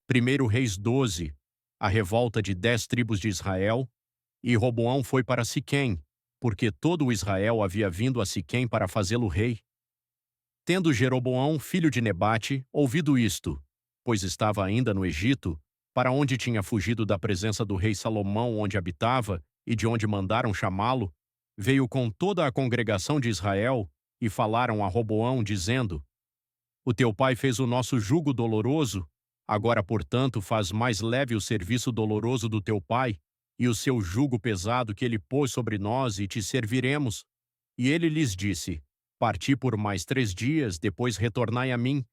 1 Reis 12, a revolta de 10 tribos de Israel, e Roboão foi para Siquém, porque todo o Israel havia vindo a Siquém para fazê-lo rei. Tendo Jeroboão, filho de Nebate, ouvido isto, pois estava ainda no Egito, para onde tinha fugido da presença do rei Salomão onde habitava e de onde mandaram chamá-lo, veio com toda a congregação de Israel e falaram a Roboão, dizendo: O teu pai fez o nosso jugo doloroso, agora, portanto, faz mais leve o serviço doloroso do teu pai e o seu jugo pesado que ele pôs sobre nós, e te serviremos. E ele lhes disse: Parti por mais 3 dias, depois retornai a mim.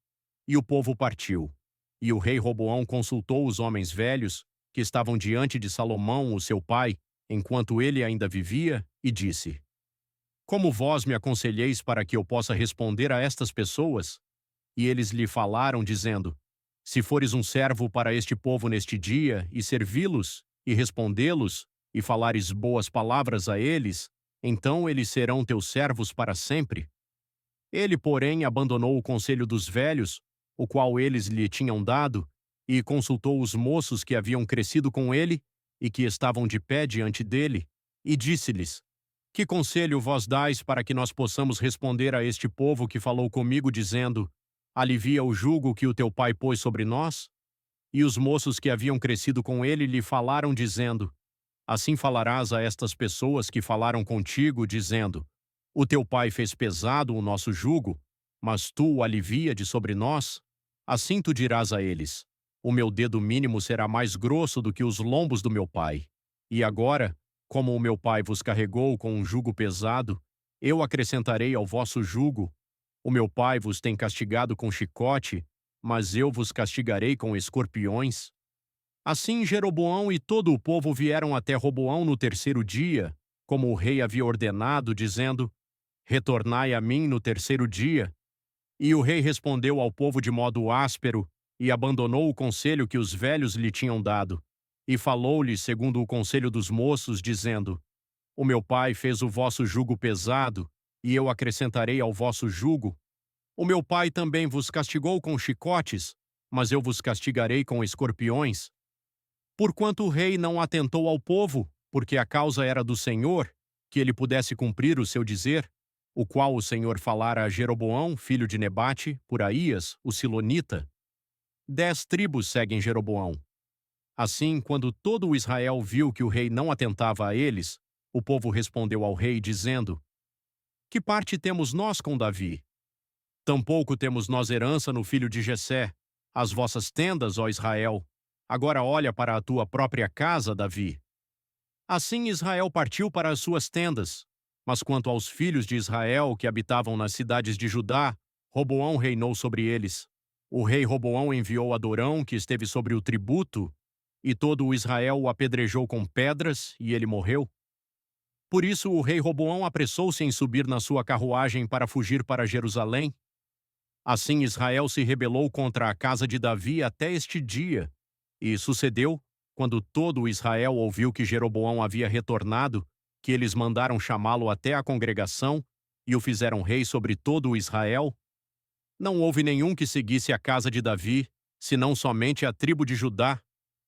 E o povo partiu. E o rei Roboão consultou os homens velhos, que estavam diante de Salomão, o seu pai, enquanto ele ainda vivia, e disse: Como vós me aconselheis para que eu possa responder a estas pessoas? E eles lhe falaram, dizendo: Se fores um servo para este povo neste dia, e servi-los, e respondê-los, e falares boas palavras a eles, então eles serão teus servos para sempre. Ele, porém, abandonou o conselho dos velhos, o qual eles lhe tinham dado, e consultou os moços que haviam crescido com ele e que estavam de pé diante dele, e disse-lhes: Que conselho vós dais para que nós possamos responder a este povo que falou comigo, dizendo: Alivia o jugo que o teu pai pôs sobre nós? E os moços que haviam crescido com ele lhe falaram, dizendo: Assim falarás a estas pessoas que falaram contigo, dizendo: O teu pai fez pesado o nosso jugo, mas tu o alivia de sobre nós? Assim tu dirás a eles: O meu dedo mínimo será mais grosso do que os lombos do meu pai. E agora, como o meu pai vos carregou com um jugo pesado, eu acrescentarei ao vosso jugo. O meu pai vos tem castigado com chicote, mas eu vos castigarei com escorpiões. Assim Jeroboão e todo o povo vieram até Roboão no 3º dia, como o rei havia ordenado, dizendo: Retornai a mim no 3º dia. E o rei respondeu ao povo de modo áspero, e abandonou o conselho que os velhos lhe tinham dado, e falou-lhes segundo o conselho dos moços, dizendo: O meu pai fez o vosso jugo pesado, e eu acrescentarei ao vosso jugo. O meu pai também vos castigou com chicotes, mas eu vos castigarei com escorpiões. Porquanto o rei não atentou ao povo, porque a causa era do Senhor, que ele pudesse cumprir o seu dizer, o qual o Senhor falara a Jeroboão, filho de Nebate, por Aías, o Silonita. 10 tribos seguem Jeroboão. Assim, quando todo o Israel viu que o rei não atentava a eles, o povo respondeu ao rei, dizendo: Que parte temos nós com Davi? Tampouco temos nós herança no filho de Jessé, as vossas tendas, ó Israel. Agora olha para a tua própria casa, Davi. Assim Israel partiu para as suas tendas. Mas quanto aos filhos de Israel que habitavam nas cidades de Judá, Roboão reinou sobre eles. O rei Roboão enviou Adorão, que esteve sobre o tributo, e todo o Israel o apedrejou com pedras, e ele morreu. Por isso o rei Roboão apressou-se em subir na sua carruagem para fugir para Jerusalém. Assim Israel se rebelou contra a casa de Davi até este dia. E sucedeu, quando todo o Israel ouviu que Jeroboão havia retornado, que eles mandaram chamá-lo até a congregação e o fizeram rei sobre todo o Israel. Não houve nenhum que seguisse a casa de Davi, senão somente a tribo de Judá.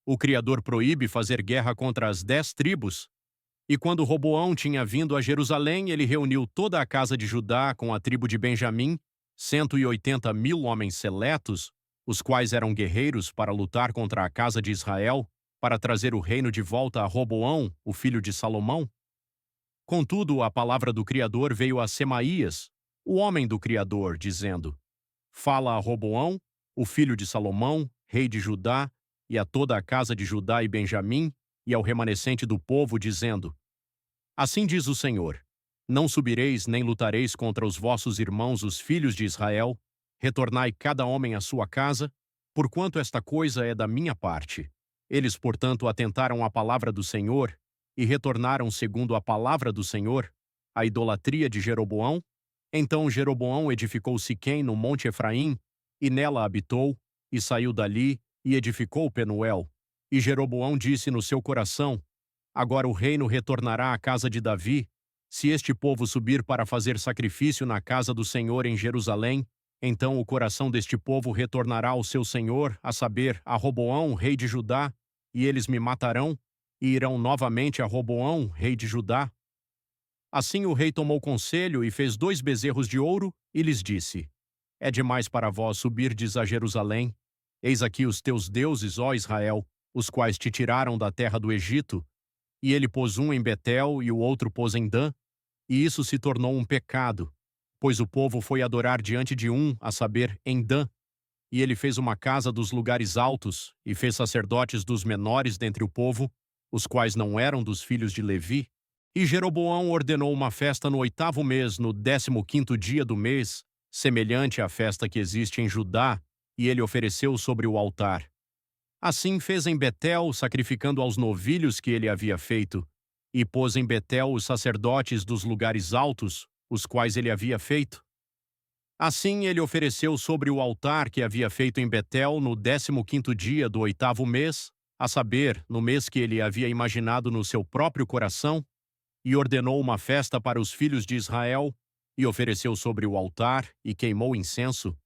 O Criador proíbe fazer guerra contra as 10 tribos. E quando Roboão tinha vindo a Jerusalém, ele reuniu toda a casa de Judá com a tribo de Benjamim, 180.000 homens seletos, os quais eram guerreiros para lutar contra a casa de Israel, para trazer o reino de volta a Roboão, o filho de Salomão. Contudo, a palavra do Criador veio a Semaías, o homem do Criador, dizendo: Fala a Roboão, o filho de Salomão, rei de Judá, e a toda a casa de Judá e Benjamim, e ao remanescente do povo, dizendo: Assim diz o Senhor: Não subireis nem lutareis contra os vossos irmãos, os filhos de Israel. Retornai cada homem à sua casa, porquanto esta coisa é da minha parte. Eles, portanto, atentaram à palavra do Senhor, e retornaram segundo a palavra do Senhor, a idolatria de Jeroboão. Então Jeroboão edificou Siquém no monte Efraim, e nela habitou, e saiu dali, e edificou Penuel. E Jeroboão disse no seu coração: Agora o reino retornará à casa de Davi, se este povo subir para fazer sacrifício na casa do Senhor em Jerusalém, Então o coração deste povo retornará ao seu senhor, a saber, a Roboão, rei de Judá, e eles me matarão, e irão novamente a Roboão, rei de Judá. Assim o rei tomou conselho e fez 2 bezerros de ouro, e lhes disse: É demais para vós subirdes a Jerusalém. Eis aqui os teus deuses, ó Israel, os quais te tiraram da terra do Egito. E ele pôs um em Betel e o outro pôs em Dan, e isso se tornou um pecado, pois o povo foi adorar diante de um, a saber, em Dan. E ele fez uma casa dos lugares altos, e fez sacerdotes dos menores dentre o povo, os quais não eram dos filhos de Levi. E Jeroboão ordenou uma festa no 8º mês, no 15º dia do mês, semelhante à festa que existe em Judá, e ele ofereceu sobre o altar. Assim fez em Betel, sacrificando aos novilhos que ele havia feito, e pôs em Betel os sacerdotes dos lugares altos, os quais ele havia feito. Assim ele ofereceu sobre o altar que havia feito em Betel no 15º dia do 8º mês, a saber, no mês que ele havia imaginado no seu próprio coração, e ordenou uma festa para os filhos de Israel, e ofereceu sobre o altar, e queimou incenso,